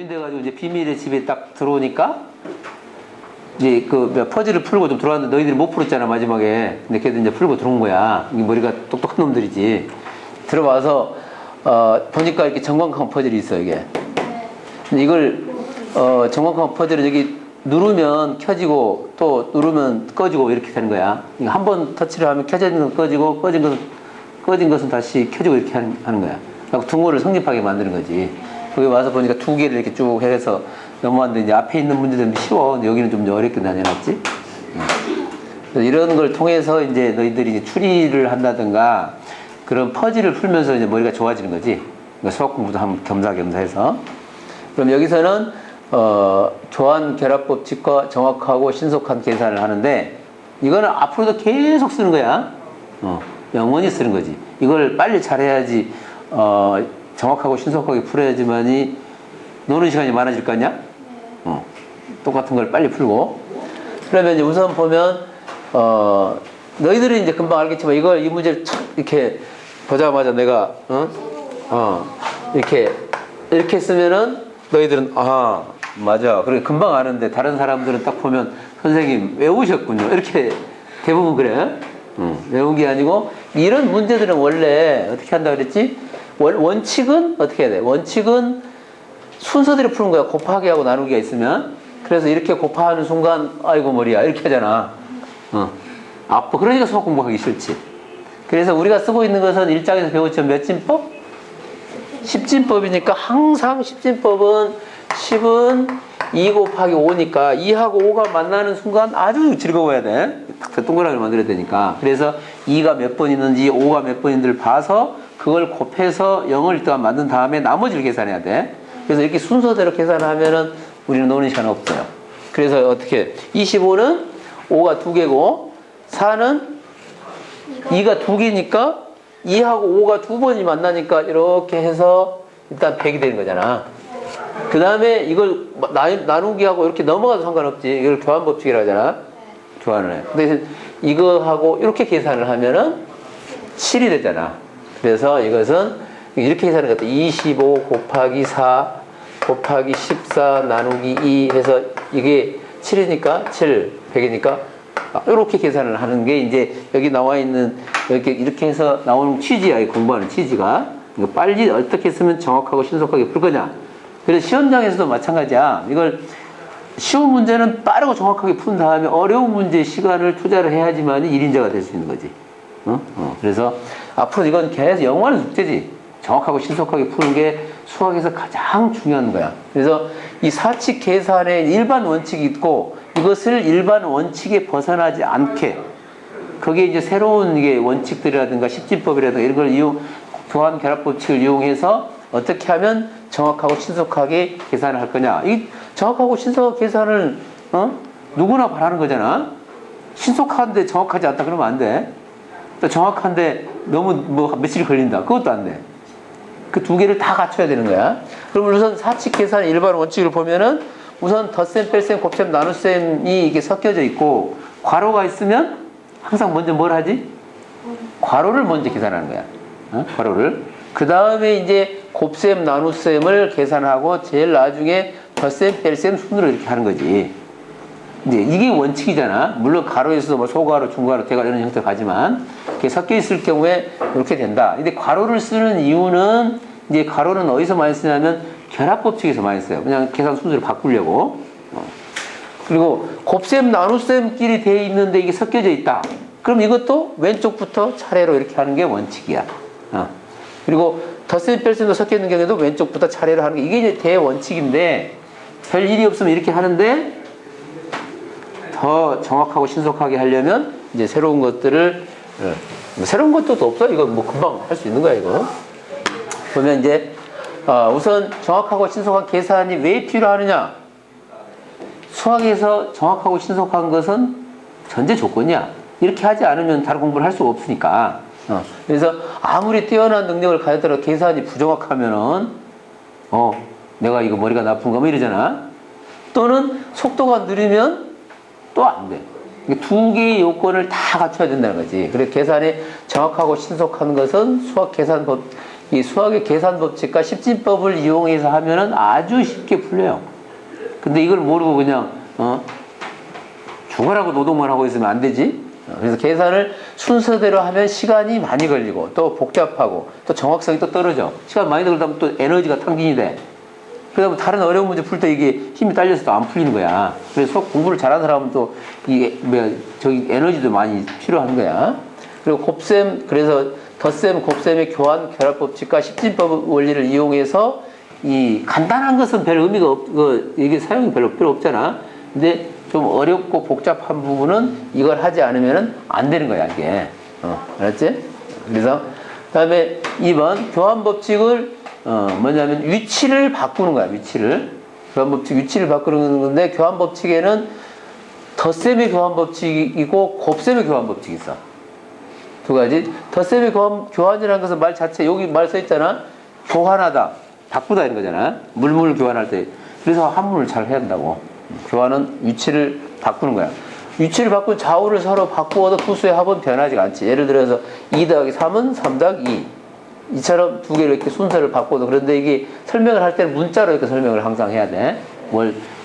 유인돼가지고 이제 비밀의 집에 딱 들어오니까 이제 그 퍼즐을 풀고 좀 들어왔는데 너희들이 못 풀었잖아 마지막에. 근데 걔들 이제 풀고 들어온 거야. 이게 머리가 똑똑한 놈들이지. 들어와서 보니까 이렇게 정광칸 퍼즐이 있어 이게. 근데 이걸 정광칸 퍼즐은 여기 누르면 켜지고 또 누르면 꺼지고 이렇게 되는 거야. 한 번 터치를 하면 켜진 건 꺼지고 꺼진 것은 다시 켜지고 이렇게 하는 거야. 그래서 둥어를 성립하게 만드는 거지. 거기 와서 보니까 두 개를 이렇게 쭉 해서 넘어왔는데 이제 앞에 있는 문제들은 쉬워. 근데 여기는 좀 어렵게 나뉘어놨지. 이런 걸 통해서 이제 너희들이 이제 추리를 한다든가 그런 퍼즐을 풀면서 이제 머리가 좋아지는 거지. 그러니까 수학 공부도 한번 겸사겸사 해서. 그럼 여기서는 조한 결합 법칙과 정확하고 신속한 계산을 하는데 이거는 앞으로도 계속 쓰는 거야. 영원히 쓰는 거지. 이걸 빨리 잘해야지 정확하고 신속하게 풀어야지만이 노는 시간이 많아질 거 아니야? 똑같은 걸 빨리 풀고. 그러면 이제 우선 보면 너희들은 이제 금방 알겠지만 이 문제를 촥 이렇게 보자마자 내가 이렇게 쓰면은 너희들은 맞아. 그래 금방 아는데 다른 사람들은 딱 보면 선생님 외우셨군요. 이렇게 대부분 그래. 외운 게 아니고 이런 문제들은 원래 어떻게 한다 그랬지? 원칙은 어떻게 해야 돼? 원칙은 순서대로 푸는 거야. 곱하기하고 나누기가 있으면. 그래서 이렇게 곱하는 순간 아이고 머리야 이렇게 하잖아. 그러니까 수학 공부하기 싫지. 그래서 우리가 쓰고 있는 것은 일장에서 배웠죠. 몇 진법? 10진법이니까 항상 10진법은 10은 2 곱하기 5니까 2하고 5가 만나는 순간 아주 즐거워야 돼. 딱 동그라미를 만들어야 되니까. 그래서 2가 몇 번 있는지 5가 몇 번 있는지를 봐서 그걸 곱해서 0을 일단 만든 다음에 나머지를 계산해야 돼. 그래서 이렇게 순서대로 계산하면은 우리는 노는 시간 없어요. 그래서 어떻게 25는 5가 2개고 4는 2가 2개니까 2하고 5가 2번이 만나니까 이렇게 해서 일단 100이 되는 거잖아. 그 다음에 이걸 나누기하고 이렇게 넘어가도 상관없지. 이걸 교환법칙이라고 하잖아. 교환을 해. 근데 이거하고 이렇게 계산을 하면은 7이 되잖아. 그래서 이것은 이렇게 계산하는 것 같아. 25 곱하기 4 곱하기 14 나누기 2 해서 이게 7이니까 7, 100이니까 이렇게 계산을 하는 게 이제 여기 나와 있는 이렇게 해서 나오는 취지야. 공부하는 취지가. 이거 빨리 어떻게 쓰면 정확하고 신속하게 풀 거냐. 그래서 시험장에서도 마찬가지야. 이걸 쉬운 문제는 빠르고 정확하게 푼 다음에 어려운 문제에 시간을 투자를 해야지만 1인자가 될 수 있는 거지. 그래서 앞으로 이건 계속 영원한 숙제지. 정확하고 신속하게 푸는 게 수학에서 가장 중요한 거야. 그래서 이 사칙 계산에 일반 원칙이 있고 이것을 일반 원칙에 벗어나지 않게 거기에 이제 새로운 이게 원칙들이라든가 십진법이라든가 이런 걸 교환 결합 법칙을 이용해서 어떻게 하면 정확하고 신속하게 계산을 할 거냐. 이 정확하고 신속한 계산을 누구나 바라는 거잖아. 신속한데 정확하지 않다 그러면 안 돼. 또 정확한데 너무 며칠 걸린다. 그것도 안 돼. 그 두 개를 다 갖춰야 되는 거야. 그럼 우선 사칙 계산의 일반 원칙을 보면은 우선 덧셈, 뺄셈, 곱셈, 나눗셈이 이게 섞여져 있고 괄호가 있으면 항상 먼저 뭘 하지? 괄호를 먼저 계산하는 거야. 괄호를. 그 다음에 이제 곱셈, 나눗셈을 계산하고 제일 나중에 덧셈, 뺄셈 순으로 이렇게 하는 거지. 이제 이게 원칙이잖아. 물론 가로에서 뭐 소가로, 중가로, 대가로 이런 형태로 가지만 이렇게 섞여 있을 경우에 이렇게 된다. 근데 괄호를 쓰는 이유는 이제 괄호는 어디서 많이 쓰냐면 결합법칙에서 많이 써요. 그냥 계산 순서를 바꾸려고. 그리고 곱셈, 나눗셈끼리 되어 있는데 이게 섞여져 있다. 그럼 이것도 왼쪽부터 차례로 이렇게 하는 게 원칙이야. 그리고 덧셈, 뺄셈도 섞여 있는 경우에도 왼쪽부터 차례로 하는 게 이게 이제 대원칙인데 별 일이 없으면 이렇게 하는데 더 정확하고 신속하게 하려면 이제 새로운 것들을 새로운 것도 없어. 이거 뭐 금방 할 수 있는 거야 이거. 보면 이제 우선 정확하고 신속한 계산이 왜 필요하느냐. 수학에서 정확하고 신속한 것은 전제 조건이야. 이렇게 하지 않으면 다른 공부를 할 수가 없으니까. 그래서 아무리 뛰어난 능력을 가졌더라도 계산이 부정확하면은 내가 이거 머리가 나쁜가 뭐 이러잖아. 또는 속도가 느리면 또 안 돼. 두 개의 요건을 다 갖춰야 된다는 거지. 그래서 계산이 정확하고 신속한 것은 수학 계산법 이 수학의 계산 법칙과 십진법을 이용해서 하면은 아주 쉽게 풀려요. 근데 이걸 모르고 그냥 죽어라고 노동만 하고 있으면 안 되지. 그래서 계산을 순서대로 하면 시간이 많이 걸리고 또 복잡하고 또 정확성이 또 떨어져. 시간 많이 들다 보면 또 에너지가 탕진이 돼. 그러다 보면 다른 어려운 문제 풀 때 이게 힘이 딸려서 또 안 풀리는 거야. 그래서 공부를 잘하는 사람은 또 이게 저기 에너지도 많이 필요한 거야. 그리고 곱셈, 그래서 덧셈, 곱셈의 교환, 결합 법칙과 십진법 원리를 이용해서 이 간단한 것은 별 의미가 이게 사용이 별로 필요 없잖아. 근데 좀 어렵고 복잡한 부분은 이걸 하지 않으면 안 되는 거야, 이게. 알았지? 그래서, 그 다음에 2번, 교환 법칙을, 뭐냐면 위치를 바꾸는 거야, 위치를. 교환 법칙, 위치를 바꾸는 건데, 교환 법칙에는 덧셈의 교환 법칙이고, 곱셈의 교환 법칙이 있어. 두 가지. 덧셈의 교환이라는 것은 말 자체, 여기 말 써있잖아. 교환하다. 바꾸다 이런 거잖아. 물물 교환할 때. 그래서 한문을 잘 해야 한다고. 교환은 위치를 바꾸는 거야. 위치를 바꾸면 좌우를 서로 바꾸어도 두 수의 합은 변하지 않지. 예를 들어서 2 더하기 3은 3 더하기 2. 이처럼 두 개를 이렇게 순서를 바꿔도. 그런데 이게 설명을 할 때는 문자로 이렇게 설명을 항상 해야 돼.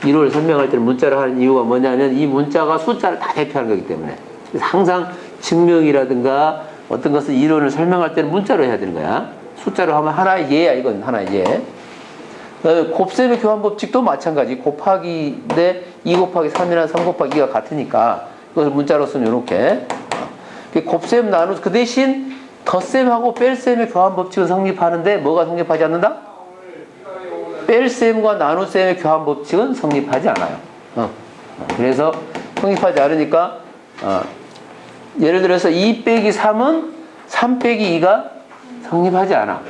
이론을 설명할 때는 문자로 하는 이유가 뭐냐면 이 문자가 숫자를 다 대표하는 거기 때문에. 그래서 항상 증명이라든가 어떤 것을 이론을 설명할 때는 문자로 해야 되는 거야. 숫자로 하면 하나의 예야, 이건 하나의 예. 그다음에 곱셈의 교환 법칙도 마찬가지. 곱하기인데 2 곱하기 3이나 3 곱하기 2가 같으니까 이것을 문자로 쓰면 이렇게. 곱셈 나누, 그 대신 덧셈하고 뺄셈의 교환 법칙은 성립하는데 뭐가 성립하지 않는다? 뺄셈과 나눗셈의 교환 법칙은 성립하지 않아요. 그래서 성립하지 않으니까 예를 들어서 2 빼기 3은 3 빼기 2가 성립하지 않아.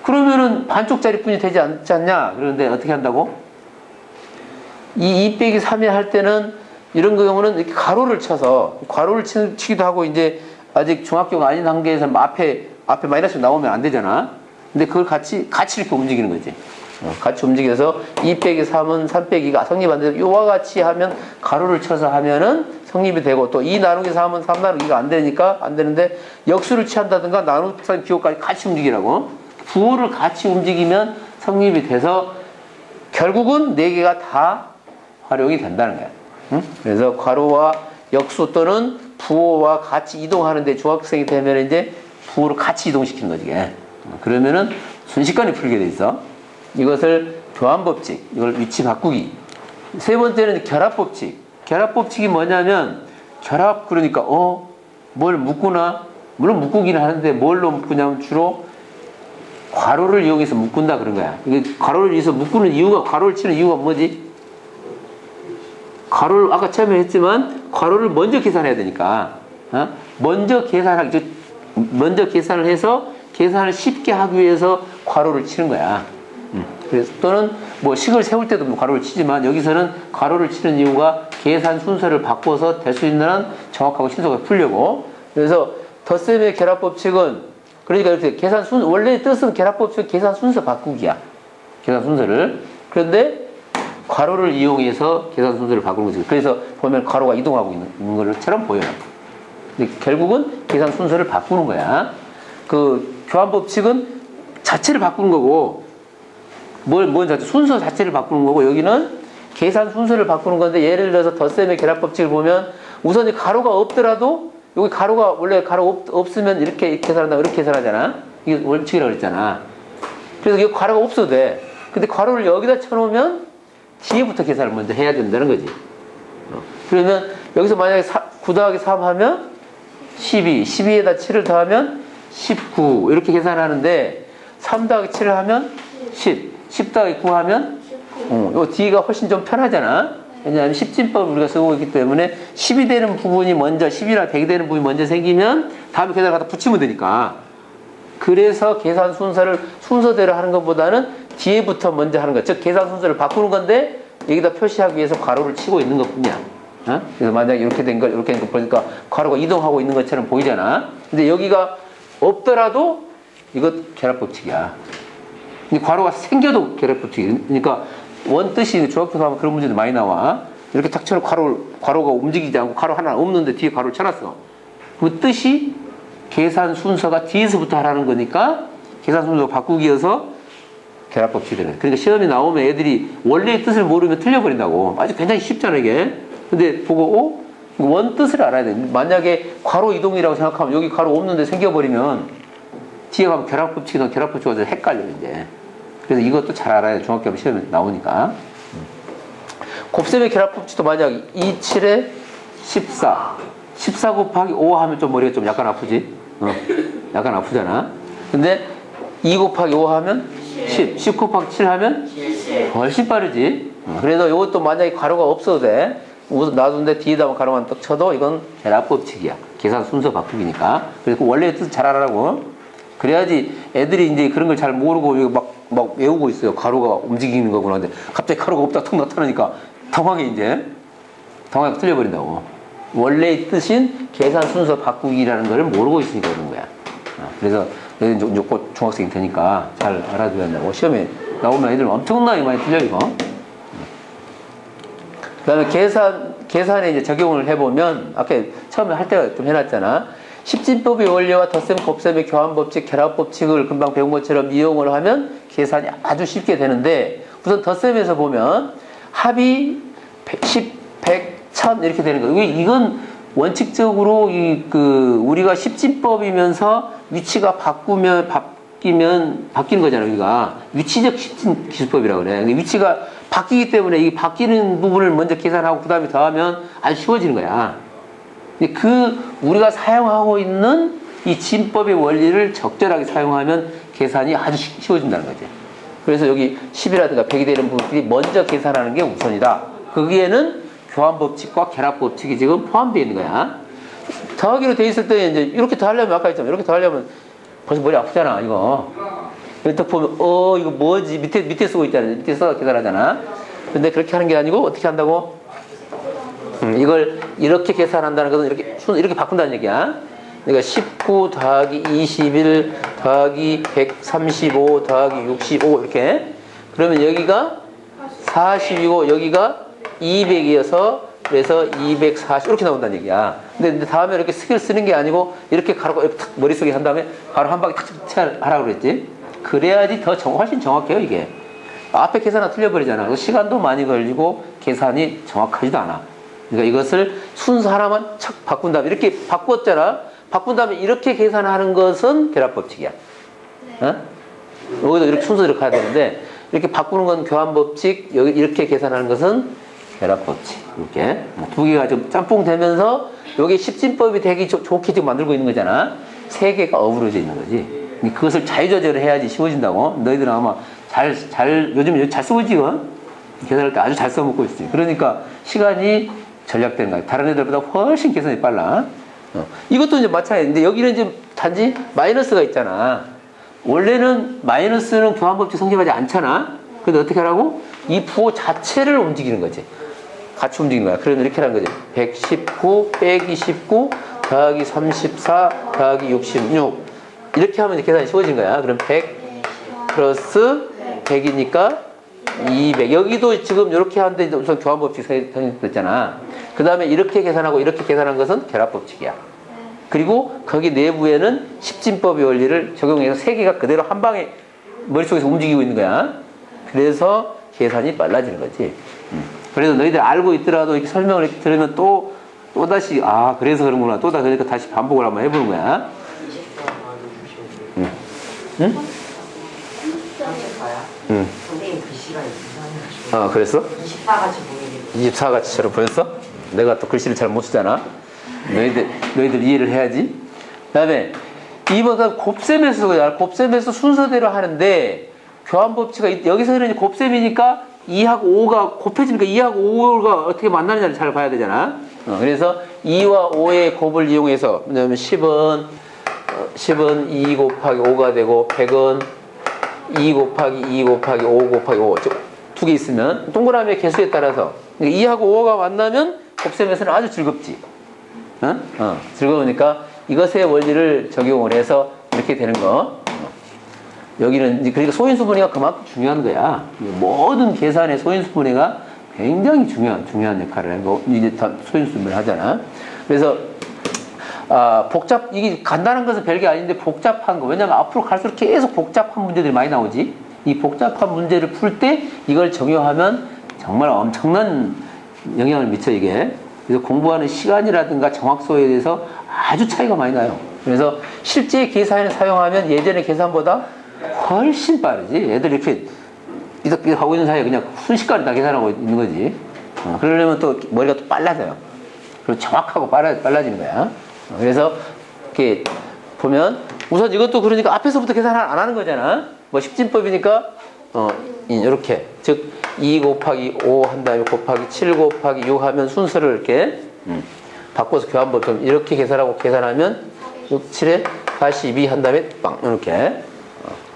그러면은 반쪽짜리 뿐이 되지 않지 않냐? 그런데 어떻게 한다고? 이 2 빼기 3이 할 때는 이런 경우는 이렇게 가로를 쳐서, 가로를 치기도 하고, 이제 아직 중학교가 아닌 단계에서 앞에 마이너스 나오면 안 되잖아. 근데 그걸 같이 이렇게 움직이는 거지. 같이 움직여서 2 빼기 3은 3 빼기가 성립 안 되고, 요와 같이 하면 가로를 쳐서 하면은 성립이 되고, 또 2 나누기 3은 3 나누기가 안 되니까 안 되는데, 역수를 취한다든가 나누기 기호까지 같이 움직이라고. 부호를 같이 움직이면 성립이 돼서 결국은 4개가 다 활용이 된다는 거야. 응? 그래서 괄호와 역수 또는 부호와 같이 이동하는데 중학생이 되면 이제 부호를 같이 이동시키는 거지. 그러면은 순식간에 풀게 돼 있어. 이것을 교환법칙, 이걸 위치 바꾸기. 세 번째는 결합법칙. 결합법칙이 뭐냐면 결합, 그러니까 뭘 묶구나. 물론 묶기는 하는데 뭘로 묶냐면 주로 괄호를 이용해서 묶는다 그런 거야. 이게 괄호를 이용해서 묶는 이유가, 괄호를 치는 이유가 뭐지? 괄호를 아까 처음에 했지만 괄호를 먼저 계산해야 되니까 먼저 계산을 해서 계산을 쉽게 하기 위해서 괄호를 치는 거야. 그래서 또는 뭐 식을 세울 때도 괄호를 치지만 여기서는 괄호를 치는 이유가 계산 순서를 바꿔서 될 수 있는 정확하고 신속하게 풀려고. 그래서 덧셈의 결합 법칙은, 그러니까 이렇게 원래 뜻은 결합 법칙은 계산 순서 바꾸기야. 계산 순서를. 그런데 괄호를 이용해서 계산 순서를 바꾸는 거지. 그래서 보면 괄호가 이동하고 있는 것처럼 보여요. 근데 결국은 계산 순서를 바꾸는 거야. 그 교환 법칙은 자체를 바꾸는 거고, 순서 자체를 바꾸는 거고, 여기는 계산 순서를 바꾸는 건데, 예를 들어서 덧셈의 결합 법칙을 보면 우선 가로가 없더라도, 여기 가로가 원래 가로 없으면 이렇게 계산한다, 이렇게 계산하잖아. 이게 원칙이라고 그랬잖아. 그래서 여기 가로가 없어도 돼. 근데 가로를 여기다 쳐놓으면 뒤에부터 계산을 먼저 해야 된다는 거지. 그러면 여기서 만약에 9 더하기 3 하면 12, 12에다 7을 더하면 19 이렇게 계산하는데, 3 더하기 7을 하면 10, 10 더하기 9 하면 요 뒤가 훨씬 좀 편하잖아. 왜냐하면 십진법을 우리가 쓰고 있기 때문에 10이 되는 부분이 먼저, 10이나 100이 되는 부분이 먼저 생기면 다음에 계산을 갖다 붙이면 되니까. 그래서 계산 순서를 순서대로 하는 것보다는 뒤에부터 먼저 하는 것. 즉 계산 순서를 바꾸는 건데 여기다 표시하기 위해서 괄호를 치고 있는 것 뿐이야. 그래서 만약에 이렇게 된 걸 이렇게 된 거 보니까 괄호가 이동하고 있는 것처럼 보이잖아. 근데 여기가 없더라도 이것 결합법칙이야. 근데 괄호가 생겨도 결합법칙이야. 그러니까 원뜻이 중학교 가면 그런 문제도 많이 나와. 이렇게 탁 쳐놓고 괄호가 움직이지 않고 괄호 하나 없는데 뒤에 괄호를 쳐놨어. 그 뜻이 계산 순서가 뒤에서부터 하라는 거니까 계산 순서 바꾸기여서 결합법칙이 되는 거야. 그러니까 시험이 나오면 애들이 원래의 뜻을 모르면 틀려버린다고. 아주 굉장히 쉽잖아, 이게. 근데 보고, 원 뜻을 알아야 돼. 만약에 괄호 이동이라고 생각하면 여기 괄호 없는데 생겨버리면 뒤에 가면 결합법칙이나 결합법칙이 와서 헷갈려, 이제. 그래서 이것도 잘 알아야 돼. 중학교 시험에 나오니까. 곱셈의 결합법칙도 만약 2, 7에 14. 14 곱하기 5 하면 좀 머리가 좀 약간 아프지? 약간 아프잖아. 근데 2 곱하기 5 하면 10. 10 곱하기 7 하면 훨씬 빠르지. 그래서 이것도 만약에 가로가 없어도 돼. 놔둔데 뒤에다 가로만 딱 쳐도 이건 결합법칙이야. 계산 순서 바꾸기니까. 그래서 원래의 뜻 잘 알아라고. 그래야지 애들이 이제 그런 걸 잘 모르고 막 외우고 있어요. 가로가 움직이는 거구나. 근데 갑자기 가로가 없다 툭 나타나니까 당황해. 틀려버린다고. 원래의 뜻인 계산 순서 바꾸기라는 걸 모르고 있으니까 그런 거야. 그래서 이제 곧 중학생이 되니까 잘 알아둬야 한다고. 시험에 나오면 애들 엄청나게 많이 틀려, 이거. 그 다음에 계산에 이제 적용을 해보면, 아까 처음에 할 때가 좀 해놨잖아. 십진법의 원리와 덧셈, 곱셈의 교환법칙, 결합법칙을 금방 배운 것처럼 이용을 하면 계산이 아주 쉽게 되는데, 우선 덧셈에서 보면 합이 10, 100, 1000 이렇게 되는 거예요. 이건 원칙적으로 우리가 십진법이면서 위치가 바뀌는 거잖아요. 우리가 위치적 십진 기술법이라고 그래. 위치가 바뀌기 때문에 이 바뀌는 부분을 먼저 계산하고 그 다음에 더하면 아주 쉬워지는 거야. 우리가 사용하고 있는 이 진법의 원리를 적절하게 사용하면 계산이 아주 쉬워진다는 거지. 그래서 여기 10이라든가 100이 되는 부분들이 먼저 계산하는 게 우선이다. 거기에는 교환법칙과 결합법칙이 지금 포함되어 있는 거야. 더하기로 돼 있을 때 이제 이렇게 더하려면 아까 했잖아. 이렇게 더하려면 벌써 머리 아프잖아, 이거. 딱 보면 이거 뭐지? 밑에 쓰고 있잖아. 밑에 써서 계산하잖아. 근데 그렇게 하는 게 아니고 어떻게 한다고? 이걸 이렇게 계산한다는 것은 이렇게 바꾼다는 얘기야. 그러니까 19 더하기 21 더하기 135 더하기 65 이렇게. 그러면 여기가 40이고 여기가 200이어서 그래서 240 이렇게 나온다는 얘기야. 근데 다음에 이렇게 쓰는 게 아니고 이렇게 가로가 이렇게 탁 머릿속에 한 다음에 바로 한 방에 탁 하라고 그랬지. 그래야지 훨씬 정확해요, 이게. 앞에 계산은 틀려버리잖아. 시간도 많이 걸리고 계산이 정확하지도 않아. 그러니까 이것을 순서 하나만 착 바꾼 다음에 이렇게 바꿨잖아. 바꾼 다음에 이렇게 계산하는 것은 결합법칙이야. 여기도 이렇게 순서 이렇게 해야 되는데 이렇게 바꾸는 건 교환법칙, 여기 이렇게 계산하는 것은 결합법칙. 이렇게 두 개가 좀 짬뽕 되면서 여기 십진법이 되기 좋게 지금 만들고 있는 거잖아. 세 개가 어우러져 있는 거지. 그것을 자유조절을 해야지 쉬워진다고. 너희들은 아마 요즘 잘 쓰고 있지, 계산할 때 아주 잘 써먹고 있지. 그러니까 시간이 절약되는 거야. 다른 애들보다 훨씬 계산이 빨라. 이것도 이제 마찬가지인데 여기는 이제 단지 마이너스가 있잖아. 원래는 마이너스는 교환법칙 성립하지 않잖아. 근데 어떻게 하라고? 이 부호 자체를 움직이는 거지. 같이 움직이는 거야. 그러면 이렇게 하는 거지. 119 빼기 19 더하기 34 더하기 66 이렇게 하면 계산이 쉬워진 거야. 그럼 100 플러스 100이니까 200. 여기도 지금 이렇게 하는데 우선 교환법칙 성립됐잖아. 그 다음에 이렇게 계산하고 이렇게 계산한 것은 결합법칙이야. 그리고 거기 내부에는 십진법의 원리를 적용해서 세 개가 그대로 한 방에 머릿속에서 움직이고 있는 거야. 그래서 계산이 빨라지는 거지. 그래서 너희들 알고 있더라도 이렇게 설명을 이렇게 들으면 또다시 그래서 그런구나. 그러니까 다시 반복을 한번 해보는 거야. 응? 선생님 글씨가 이상해가지고. 그랬어? 24같이 보이게. 24같이처럼 보였어? 내가 또 글씨를 잘 못 쓰잖아. 너희들 이해를 해야지. 그 다음에 2번은 곱셈에서 순서대로 하는데 교환법칙이 여기서는 곱셈이니까 2하고 5가 곱해지니까 2하고 5가 어떻게 만나느냐를 잘 봐야 되잖아. 그래서 2와 5의 곱을 이용해서 왜냐면 10은 2 곱하기 5가 되고 100은 2 곱하기 2 곱하기 5 곱하기 5 두 개 있으면 동그라미의 개수에 따라서 2하고 5가 만나면 곱셈에서는 아주 즐겁지. 즐거우니까 이것의 원리를 적용을 해서 이렇게 되는 거. 여기는 그러니까 소인수분해가 그만큼 중요한 거야. 모든 계산의 소인수분해가 굉장히 중요한 역할을 하고 이제 다 소인수분해 하잖아. 그래서 이게 간단한 것은 별게 아닌데 복잡한 거. 왜냐면 앞으로 갈수록 계속 복잡한 문제들이 많이 나오지. 이 복잡한 문제를 풀 때 이걸 적용하면 정말 엄청난 영향을 미쳐, 이게. 그래서 공부하는 시간이라든가 정확도에 대해서 아주 차이가 많이 나요. 그래서 실제 계산을 사용하면 예전의 계산보다 훨씬 빠르지. 애들 이렇게 이렇게 하고 있는 사이에 그냥 순식간에 다 계산하고 있는 거지. 그러려면 또 머리가 또 빨라져요. 그리고 정확하고 빨라지는 거야. 그래서 이렇게 보면 우선 이것도 그러니까 앞에서부터 계산 안 하는 거잖아. 뭐 십진법이니까 이렇게 즉 2 곱하기 5 한 다음에 곱하기 7 곱하기 6 하면 순서를 이렇게 바꿔서 교환법처럼 이렇게 계산하면 6, 7에 82 한 다음에 빵 이렇게.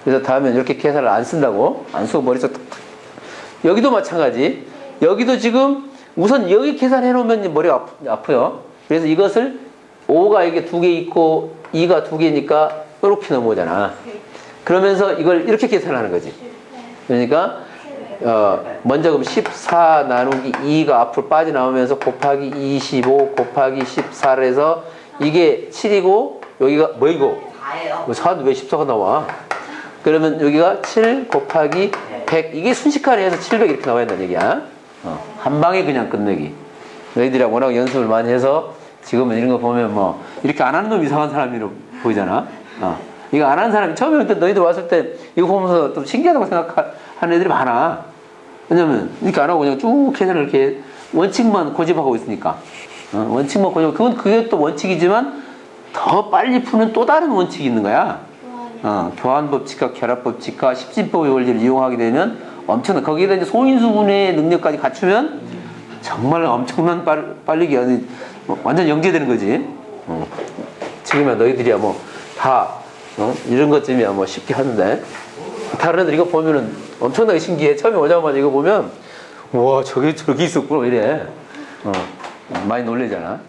그래서 다음엔 이렇게 계산을 안 쓴다고. 안 쓰고 머릿속 탁탁. 여기도 마찬가지. 여기도 지금 우선 여기 계산해 놓으면 머리가 아프요. 그래서 이것을 5가 이게 2개 있고 2가 2개니까 이렇게 넘어오잖아. 그러면서 이걸 이렇게 계산하는 거지. 그러니까 먼저 그럼 14 나누기 2가 앞으로 빠져나오면서 곱하기 25 곱하기 14를 해서 이게 7이고 여기가 뭐이고? 4예요. 4도 왜 14가 나와? 그러면 여기가 7 곱하기 100 이게 순식간에 해서 700 이렇게 나와야 된다는 얘기야. 한 방에 그냥 끝내기. 너희들이 워낙 연습을 많이 해서 지금은 이런 거 보면 뭐 이렇게 안 하는 놈 이상한 사람으로 보이잖아. 이거 안 하는 사람이 처음에 너희들 왔을 때 이거 보면서 좀 신기하다고 생각하는 애들이 많아. 왜냐면 이렇게 안 하고 그냥 쭉 계산을 이렇게 원칙만 고집하고 있으니까. 원칙만 고집하고 그게 또 원칙이지만 더 빨리 푸는 또 다른 원칙이 있는 거야. 교환법칙과 결합법칙과 십진법의 원리를 이용하게 되면 엄청난, 거기에다 이제 소인수분해의 능력까지 갖추면 정말 엄청난 빨리기 완전 영재되는 거지. 지금이야 너희들이야 뭐 다 이런 것쯤이야 뭐 쉽게 하는데 다른 애들 이거 보면은 엄청나게 신기해. 처음에 오자마자 이거 보면 와 저기 있었구나 이래. 많이 놀래잖아.